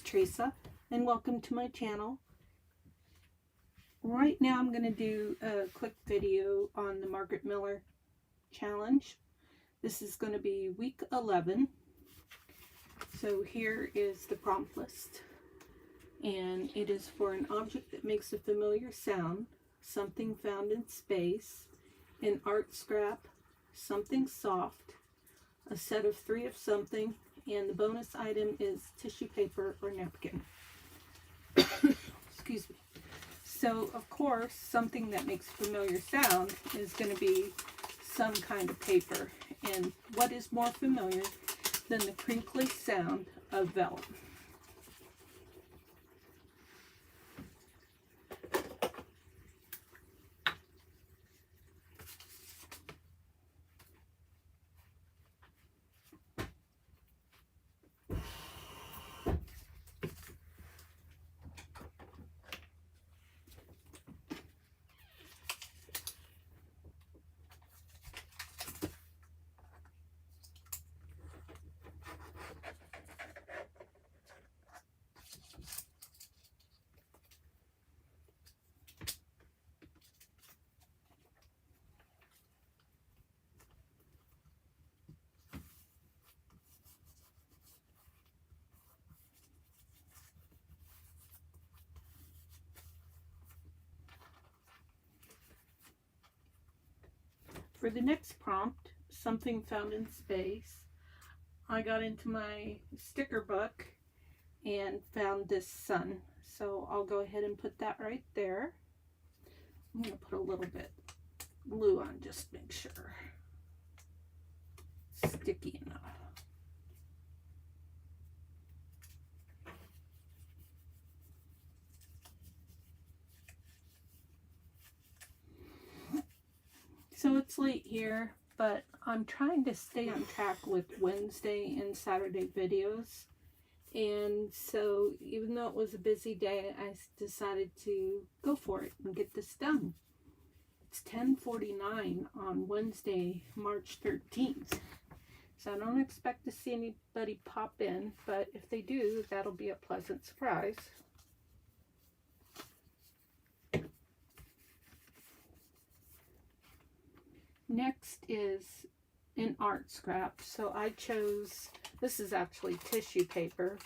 Teresa, and welcome to my channel. Right now I'm going to do a quick video on the Margaret Miller challenge. This is going to be week 11. So here is the prompt list. And it is for an object that makes a familiar sound, something found in space, an art scrap, something soft, a set of 3 of something, and the bonus item is tissue paper or napkin. Excuse me. So, of course, something that makes a familiar sound is going to be some kind of paper. And what is more familiar than the crinkly sound of vellum? For the next prompt, something found in space, I got into my sticker book and found this sun. So I'll go ahead and put that right there. I'm going to put a little bit glue on just to make sure it's sticky enough. So it's late here, but I'm trying to stay on track with Wednesday and Saturday videos. And so even though it was a busy day, I decided to go for it and get this done. It's 10:49 on Wednesday, March 13th. So I don't expect to see anybody pop in, but if they do, that'll be a pleasant surprise. Next is an art scrap. So I chose, this is actually tissue paper,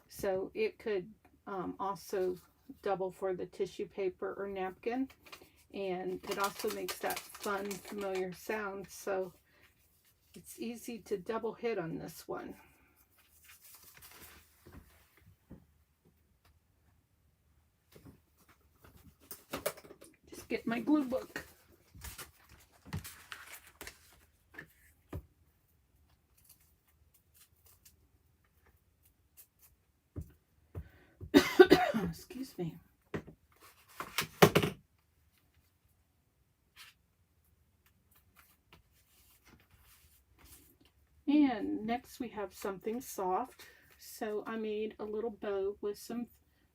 so it could also double for the tissue paper or napkin, and it also makes that fun, familiar sound, so it's easy to double hit on this one. Just get my glue book. Excuse me. And next we have something soft. So I made a little bow with some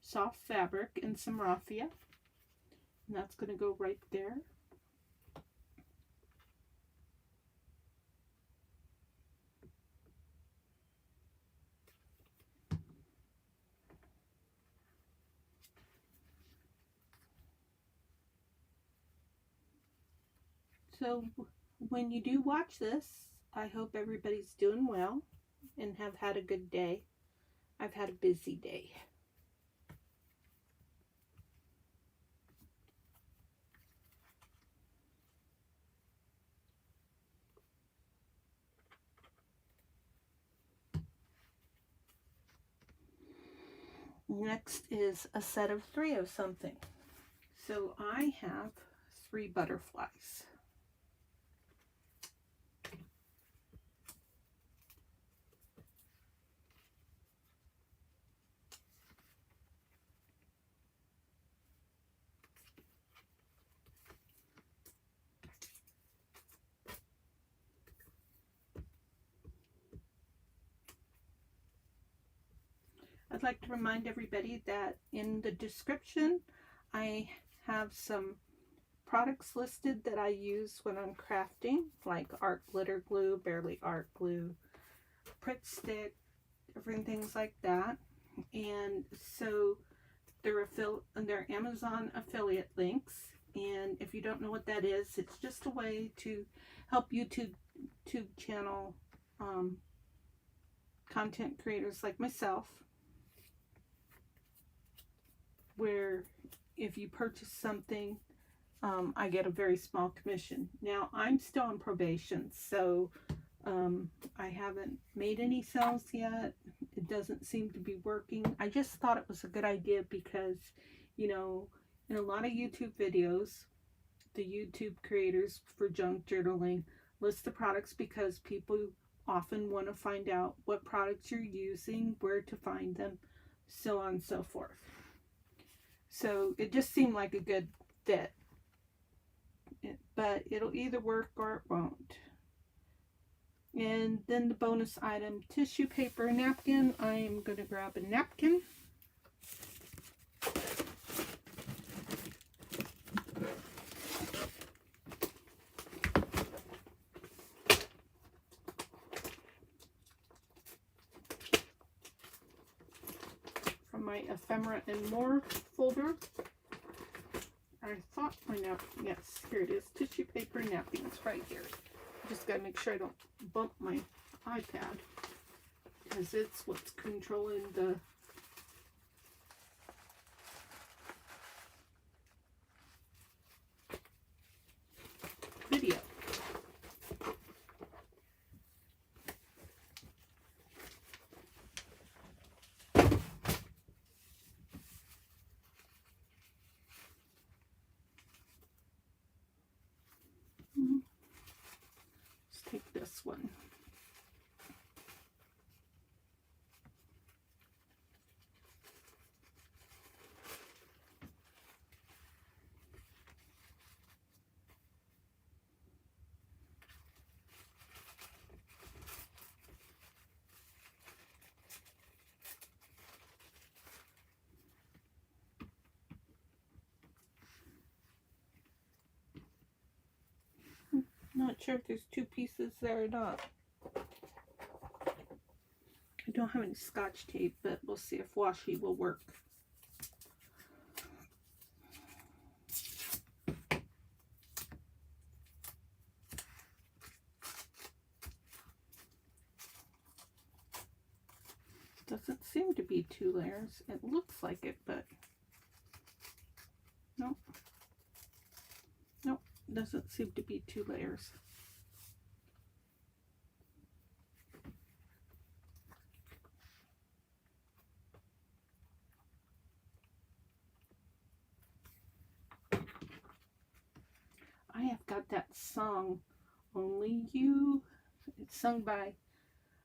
soft fabric and some raffia. And that's going to go right there. So when you do watch this, I hope everybody's doing well and have had a good day. I've had a busy day. Next is a set of 3 of something. So I have 3 butterflies. I'd like to remind everybody that in the description I have some products listed that I use when I'm crafting, like art glitter glue, barely art glue, Pritt stick, different things like that. And so they're Amazon affiliate links. And if you don't know what that is, it's just a way to help YouTube channel content creators like myself, where if you purchase something, I get a very small commission. Now, I'm still on probation, so I haven't made any sales yet. It doesn't seem to be working. I just thought it was a good idea because, you know, in a lot of YouTube videos, the YouTube creators for junk journaling list the products because people often want to find out what products you're using, where to find them, so on and so forth. So it just seemed like a good fit. But it'll either work or it won't. And then the bonus item, tissue paper napkin. I am going to grab a napkin. From my ephemera and more folder. I thought my napkin, yes, here it is, tissue paper napkins right here. Just got to make sure I don't bump my iPad because it's what's controlling the video. Let's take this one. Not sure if there's two pieces there or not. I don't have any Scotch tape, but we'll see if washi will work. Doesn't seem to be two layers. It looks like it, but nope. Nope, doesn't seem to be two layers. I have got that song, Only You. It's sung by, I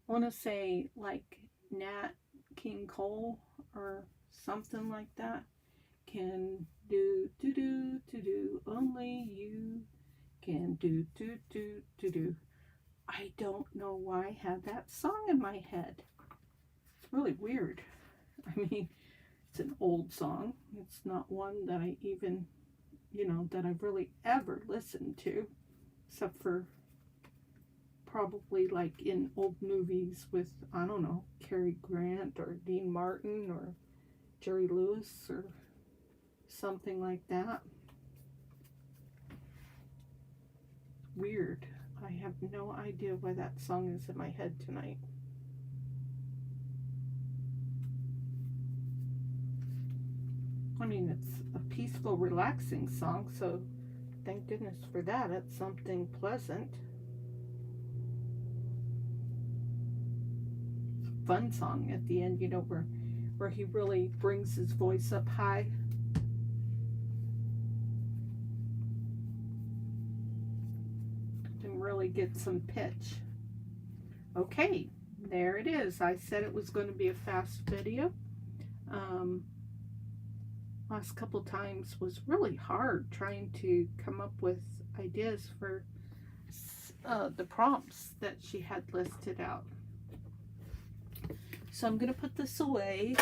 want to say, like Nat King Cole or something like that. Can do, only you can do, do. I don't know why I have that song in my head. It's really weird. I mean, it's an old song. It's not one that I even, you know, that I've really ever listened to, except for probably like in old movies with, I don't know, Cary Grant or Dean Martin or Jerry Lewis or something like that. Weird. I have no idea why that song is in my head tonight. I mean, it's a peaceful, relaxing song, so thank goodness for that. It's something pleasant. It's a fun song at the end, you know, where he really brings his voice up high. And really get some pitch. Okay, there it is. I said it was going to be a fast video. Last couple times was really hard trying to come up with ideas for the prompts that she had listed out. So I'm going to put this away,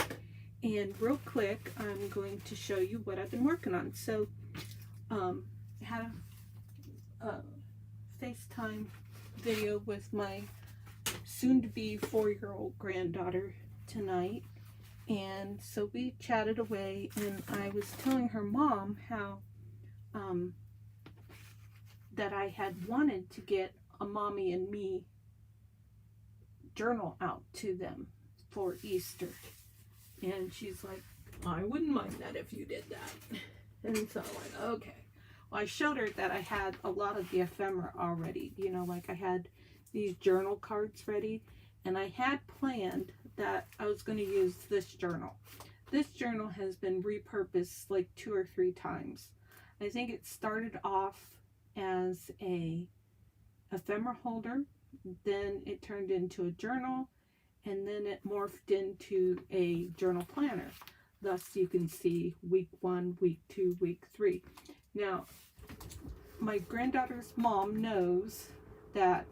and real quick I'm going to show you what I've been working on. So I had a FaceTime video with my soon-to-be 4-year-old granddaughter tonight, And so we chatted away, and I was telling her mom how that I had wanted to get a Mommy and Me journal out to them for Easter. And she's like, I wouldn't mind that if you did that. And so I went, okay. Well, I showed her that I had a lot of the ephemera already. You know, like I had these journal cards ready. And I had planned that I was going to use this journal. This journal has been repurposed like 2 or 3 times. I think it started off as a ephemera holder. Then it turned into a journal. And then it morphed into a journal planner. Thus, you can see week 1, week 2, week 3. Now, my granddaughter's mom knows that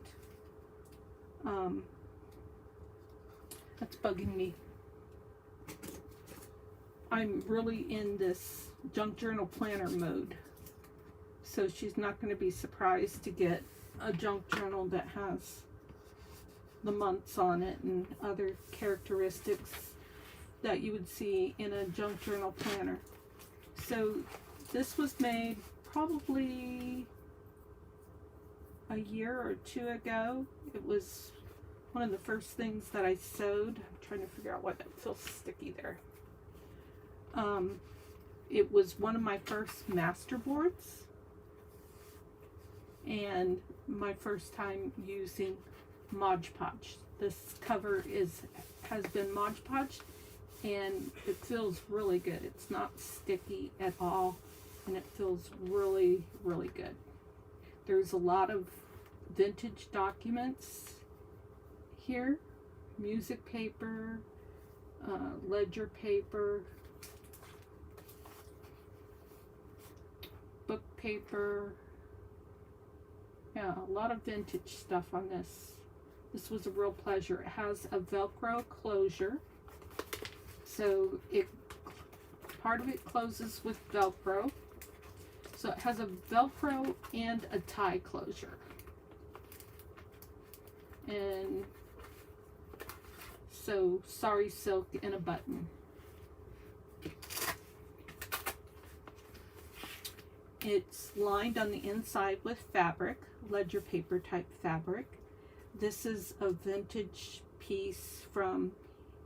that's bugging me. I'm really in this junk journal planner mode. So she's not going to be surprised to get a junk journal that has the months on it and other characteristics that you would see in a junk journal planner. So this was made probably a year or 2 ago. It was one of the first things that I sewed. I'm trying to figure out why that feels sticky there. It was one of my first masterboards and my first time using Mod Podge. This cover has been Mod Podge, and it feels really good. It's not sticky at all, and it feels really, really good. There's a lot of vintage documents here, music paper, ledger paper, book paper. Yeah, a lot of vintage stuff on this. This was a real pleasure. It has a Velcro closure. So part of it closes with Velcro. So it has a Velcro and a tie closure. And so sari silk and a button. It's lined on the inside with fabric, ledger paper type fabric. This is a vintage piece from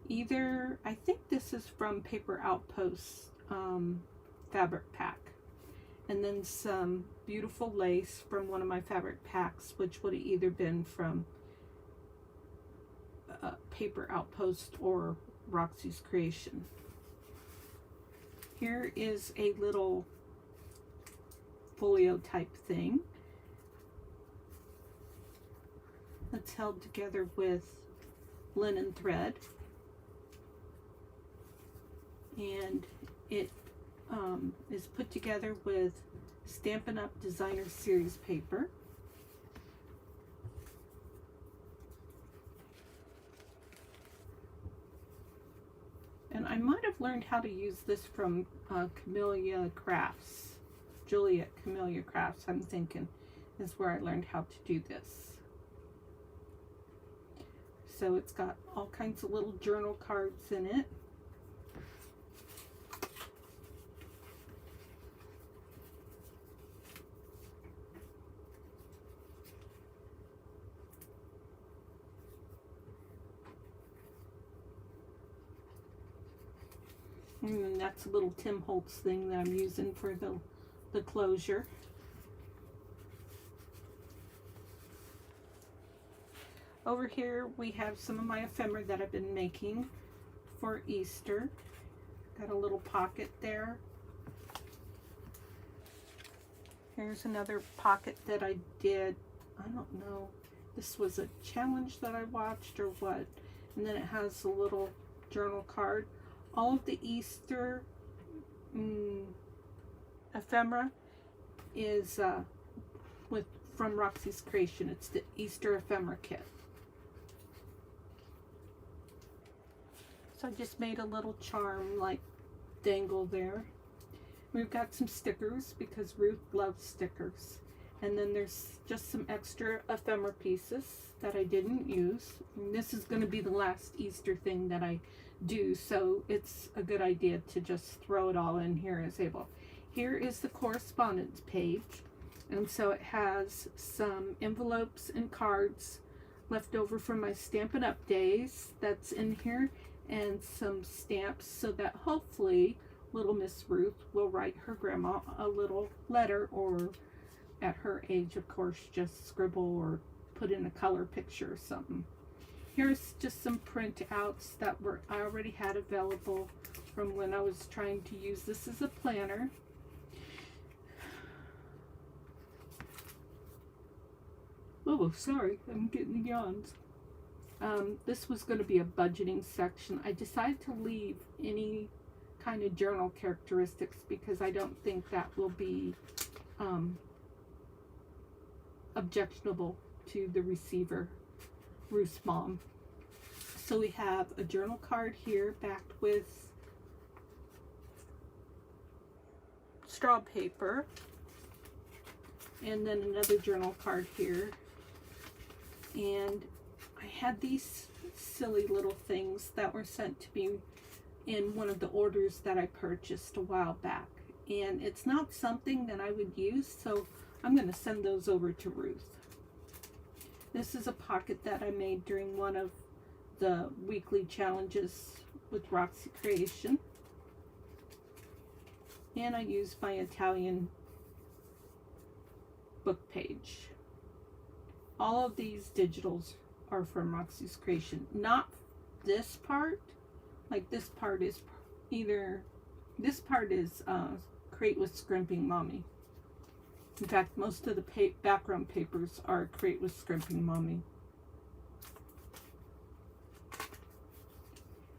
either, I think this is from Paper Outpost fabric pack. And then some beautiful lace from one of my fabric packs, which would have either been from Paper Outpost or Roxy's Creation. Here is a little folio type thing that's held together with linen thread, and it is put together with Stampin' Up! Designer Series paper. And I might have learned how to use this from Camellia Crafts. Juliet Camellia Crafts, I'm thinking, is where I learned how to do this. So it's got all kinds of little journal cards in it. And that's a little Tim Holtz thing that I'm using for the closure. Over here we have some of my ephemera that I've been making for Easter. Got a little pocket there. Here's another pocket that I did. I don't know. This was a challenge that I watched or what. And then it has a little journal card. All of the Easter ephemera is from Roxy's Creation. It's the Easter ephemera kit. So I just made a little charm like dangle there. We've got some stickers because Ruth loves stickers. And then there's just some extra ephemera pieces that I didn't use. And this is going to be the last Easter thing that I do, so it's a good idea to just throw it all in here as able. Here is the correspondence page, and so it has some envelopes and cards left over from my Stampin' Up days that's in here, and some stamps, so that hopefully little Miss Ruth will write her grandma a little letter, or at her age, of course, just scribble or put in a color picture or something. Here's just some printouts that I already had available from when I was trying to use this as a planner. Oh, sorry, I'm getting the yawns. This was going to be a budgeting section. I decided to leave any kind of journal characteristics because I don't think that will be objectionable to the receiver, Ruth's mom. So we have a journal card here backed with straw paper, and then another journal card here. And I had these silly little things that were sent to me in one of the orders that I purchased a while back, and it's not something that I would use, so I'm going to send those over to Ruth. This is a pocket that I made during one of the weekly challenges with Roxy Creations, and I used my Italian book page. All of these digitals are from Roxy's Creation. Not this part. Like this part is Create with Scrimping Mommy. In fact, most of the background papers are Create with Scrimping Mommy.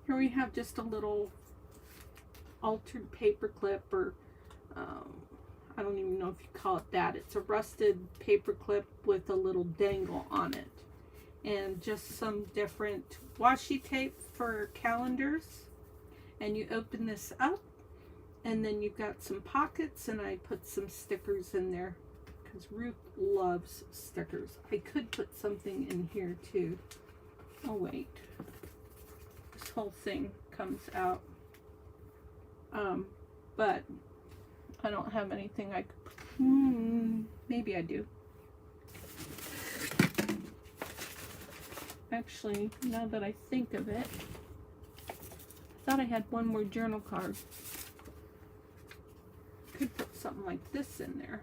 Here we have just a little altered paper clip, or I don't even know if you call it that. It's a rusted paper clip with a little dangle on it. And just some different washi tape for calendars. And you open this up, and then you've got some pockets, and I put some stickers in there because Ruth loves stickers. I could put something in here too. Oh wait, this whole thing comes out. But I don't have anything I could, maybe I do. Actually, now that I think of it, I thought I had one more journal card. Could put something like this in there.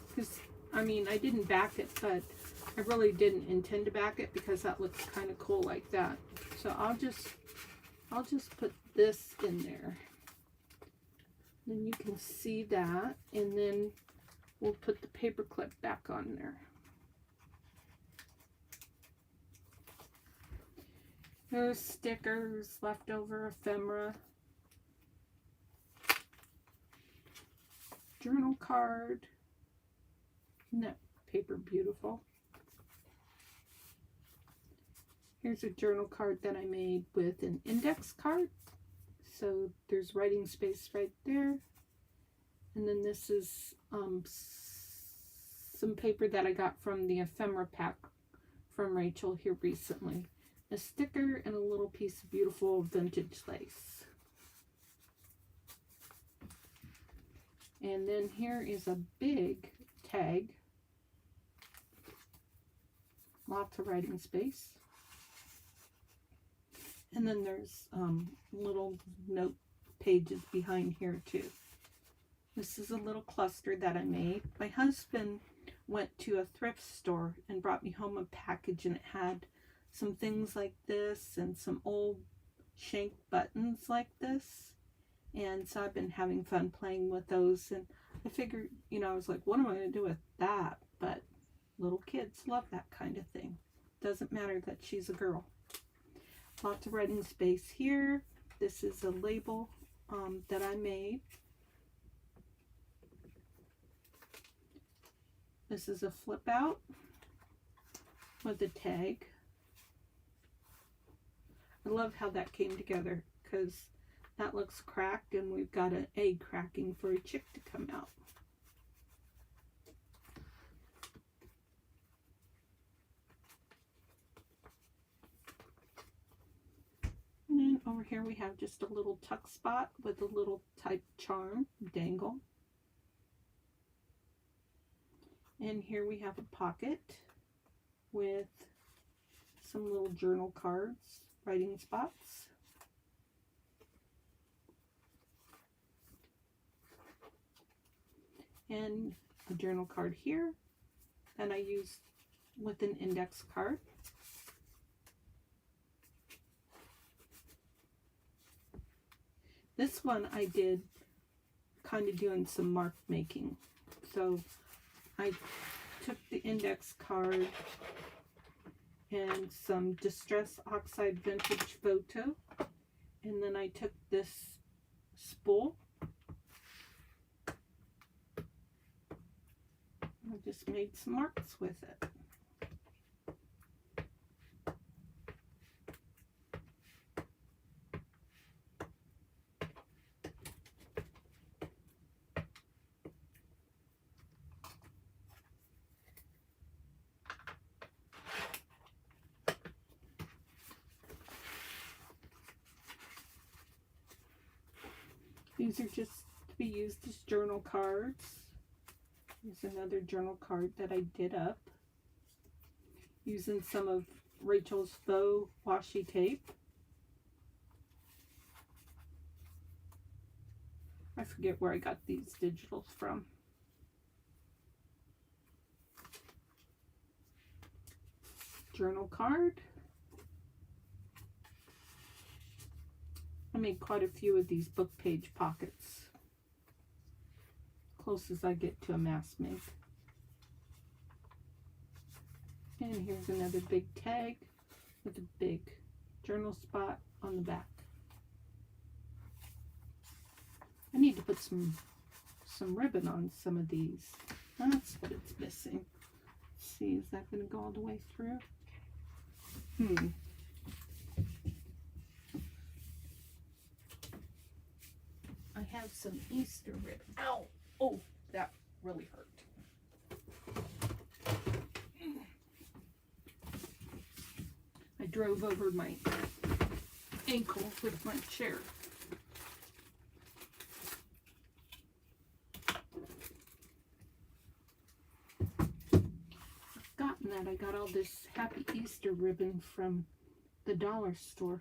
Because, I mean, I didn't back it, but I really didn't intend to back it because that looks kind of cool like that. So I'll just put this in there. Then you can see that, and then we'll put the paper clip back on there. There's stickers, leftover ephemera, journal card. Isn't that paper beautiful? Here's a journal card that I made with an index card. So there's writing space right there. And then this is some paper that I got from the ephemera pack from Rachel here recently. A sticker and a little piece of beautiful vintage lace. And then here is a big tag. Lots of writing space. And then there's little note pages behind here too. This is a little cluster that I made. My husband went to a thrift store and brought me home a package, and it had some things like this and some old shank buttons like this. And so I've been having fun playing with those, and I figured, you know, I was like, what am I going to do with that? But little kids love that kind of thing. Doesn't matter that she's a girl. Lots of writing space here. This is a label that I made. This is a flip out with a tag. I love how that came together because that looks cracked, and we've got an egg cracking for a chick to come out. over here we have just a little tuck spot with a little type charm dangle. And here we have a pocket with some little journal cards, writing spots. And a journal card here, and I used with an index card. This one I did kind of doing some mark making. So I took the index card and some Distress Oxide Vintage Photo, and then I took this spool. I just made some marks with it. These are just to be used as journal cards. Here's another journal card that I did up using some of Rachel's faux washi tape. I forget where I got these digitals from. Journal card. I made quite a few of these book page pockets. Close as I get to a mass make. And here's another big tag with a big journal spot on the back. I need to put some ribbon on some of these. That's what it's missing. Let's see, is that going to go all the way through? I have some Easter ribbon. Ow! Oh, that really hurt. I drove over my ankle with my chair. I've forgotten that I got all this Happy Easter ribbon from the dollar store.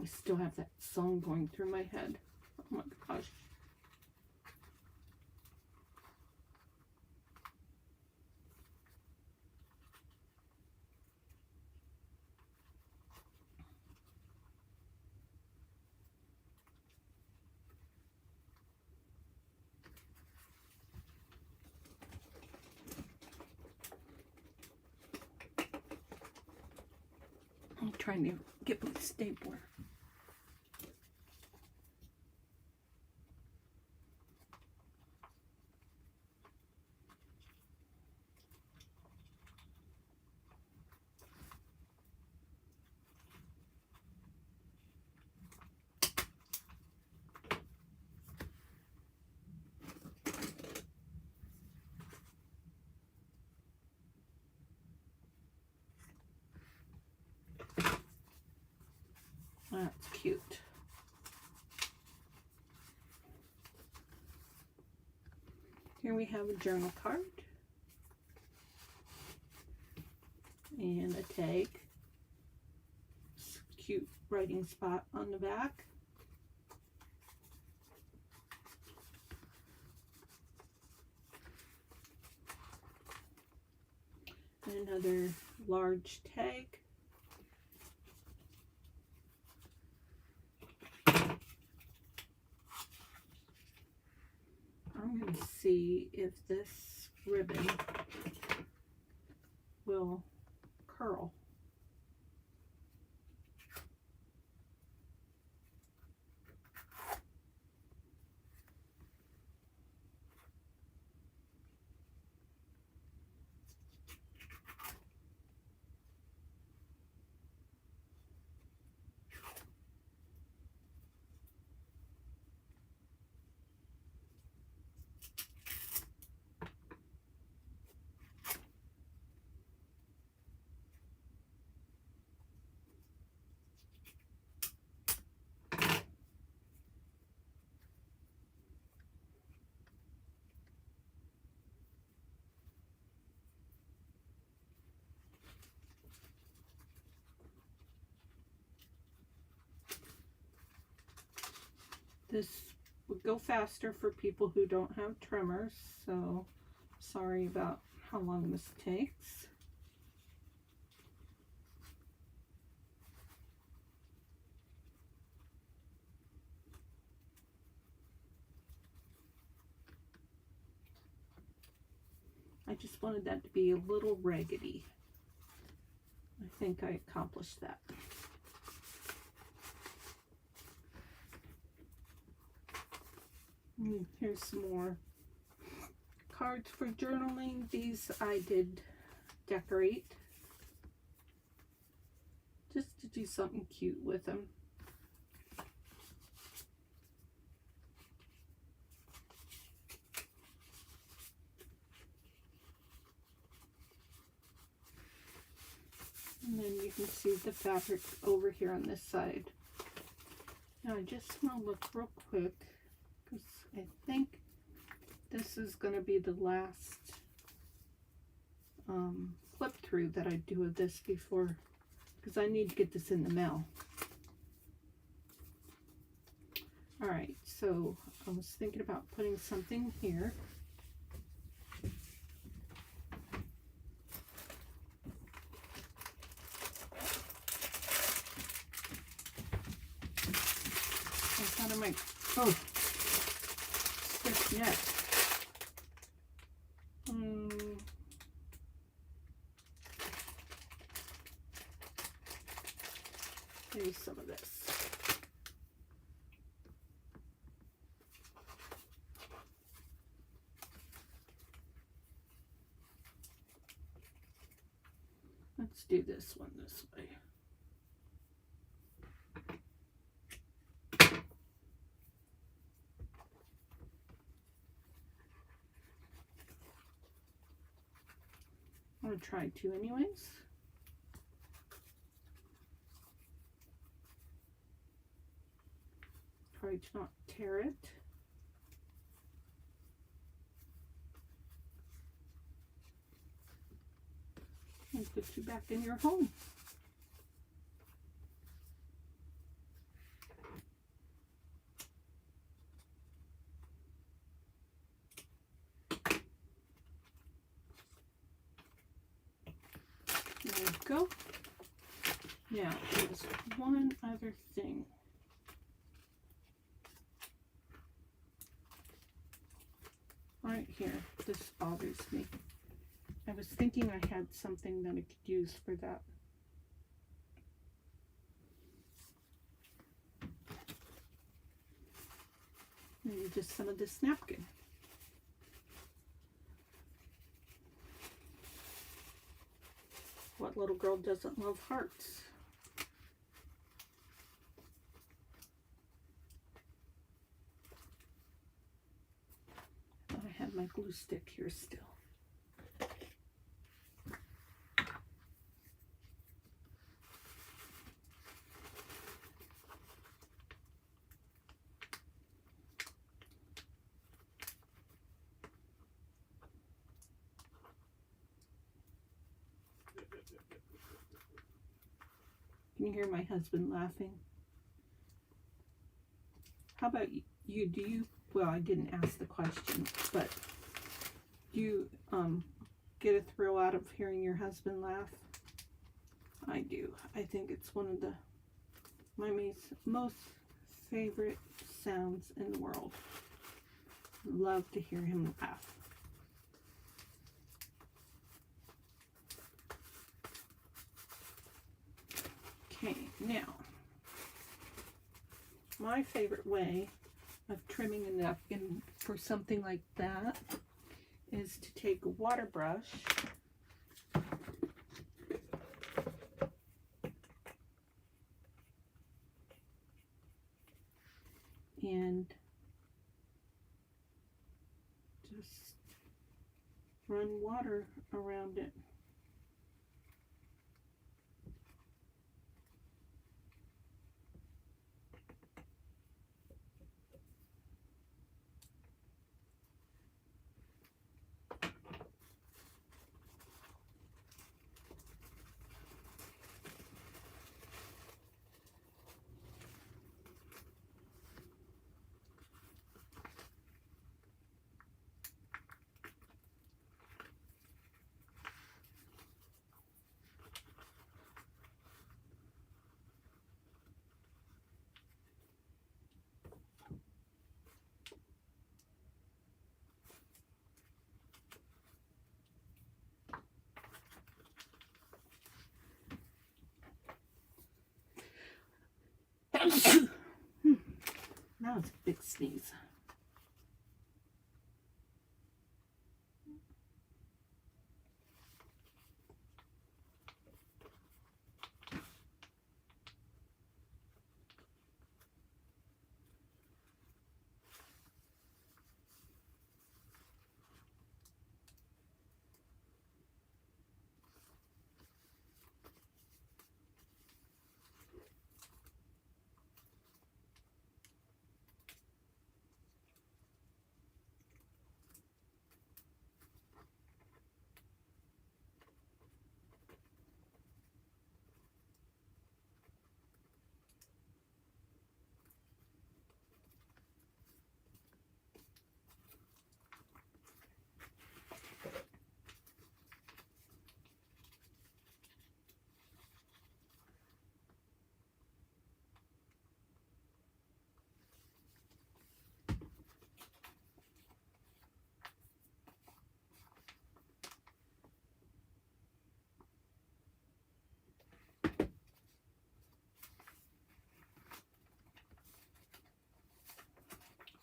I still have that song going through my head. Oh my gosh. I'm trying to get my stapler. That's cute. Here we have a journal card and a tag. Cute writing spot on the back. And another large tag. and see if this ribbon will curl. This would go faster for people who don't have tremors, so sorry about how long this takes. I just wanted that to be a little raggedy. I think I accomplished that. Here's some more cards for journaling. These I did decorate just to do something cute with them. And then you can see the fabric over here on this side. Now I just want to look real quick, because I think this is going to be the last flip through that I do of this before, because I need to get this in the mail. Alright, so I was thinking about putting something here. I thought I might, oh, stiff net. Maybe some of this. Let's do this one this way. I'm going to try two anyways. Try to not tear it. And put you back in your home. There we go. Now, there's one other thing. Right here, this bothers me. I was thinking I had something that I could use for that. Maybe just some of this napkin. What little girl doesn't love hearts? I had my glue stick here still. Can you hear my husband laughing? How about you? Do you, well, I didn't ask the question, but do you get a thrill out of hearing your husband laugh? I do. I think it's one of my most favorite sounds in the world. Love to hear him laugh. Okay, now, my favorite way of trimming a napkin for something like that is to take a water brush and just run water around it. That was a big sneeze.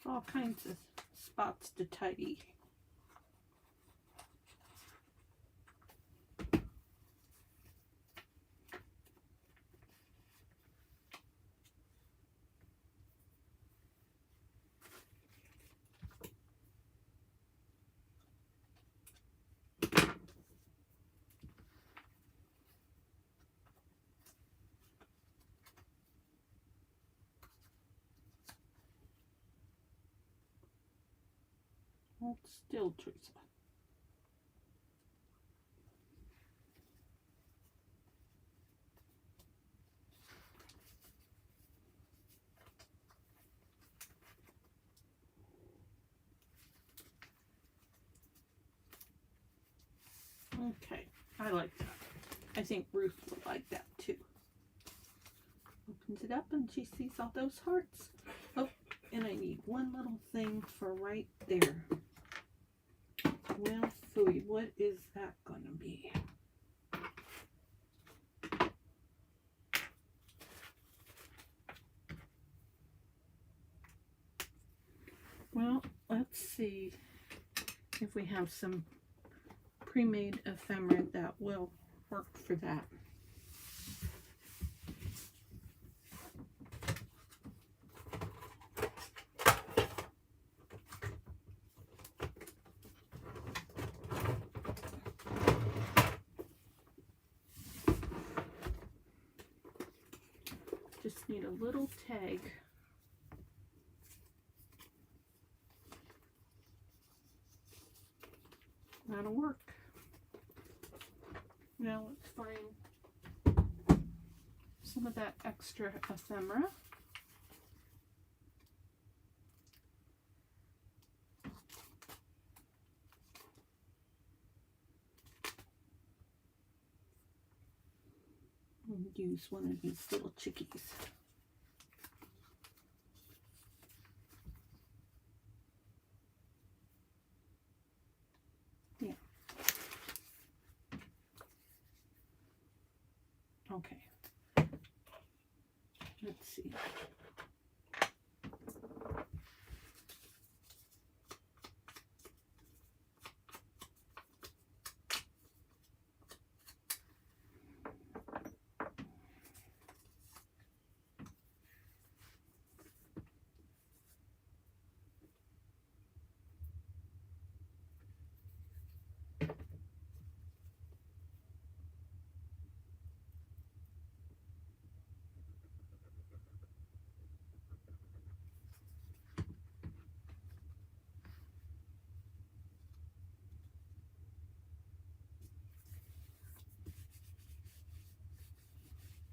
All kinds of spots to tidy. Hold still, Teresa. Okay, I like that. I think Ruth will like that too. Opens it up and she sees all those hearts. Oh, and I need one little thing for right there. Well, phooey, what is that going to be? Well, let's see if we have some pre-made ephemera that will work for that. Just need a little tag. That'll work. Now let's find some of that extra ephemera. And use one of these little chickies. Okay. Let's see.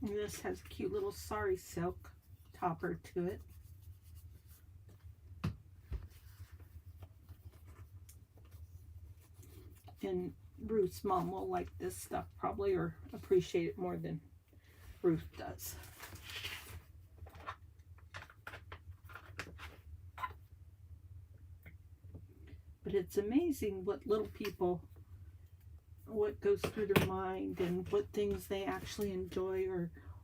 And this has a cute little sari silk topper to it. And Ruth's mom will like this stuff probably, or appreciate it more than Ruth does. But it's amazing what little people, what goes through their mind and what things they actually enjoy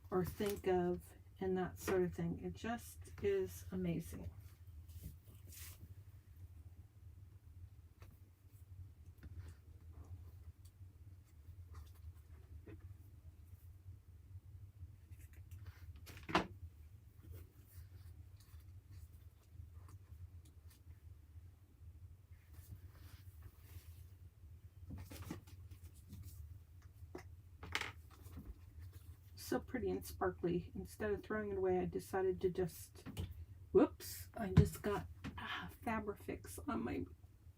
or think of and that sort of thing. It just is amazing. So pretty and sparkly. Instead of throwing it away, I decided to just, whoops, I just got Fabrifix on my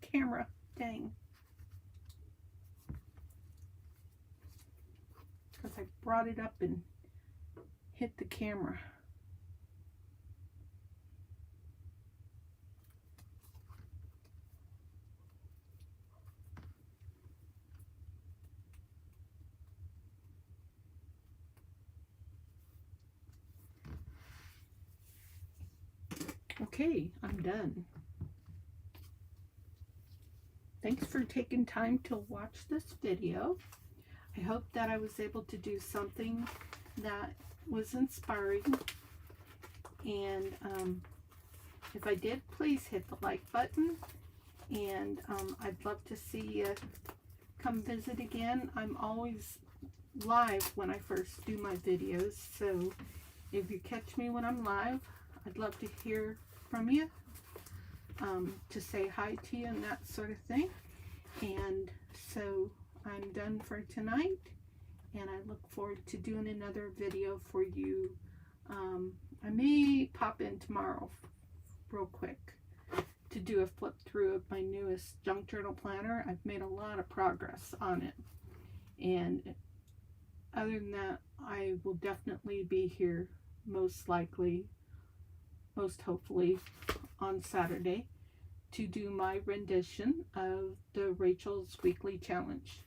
camera. Dang. Because I brought it up and hit the camera. Okay, I'm done. Thanks for taking time to watch this video. I hope that I was able to do something that was inspiring. And if I did, please hit the like button. And I'd love to see you come visit again. I'm always live when I first do my videos. So if you catch me when I'm live, I'd love to hear from you, to say hi to you and that sort of thing. And so I'm done for tonight, and I look forward to doing another video for you. I may pop in tomorrow real quick to do a flip through of my newest junk journal planner. I've made a lot of progress on it, and other than that, I will definitely be here, most likely, most hopefully, on Saturday to do my rendition of the Rachel's Weekly Challenge.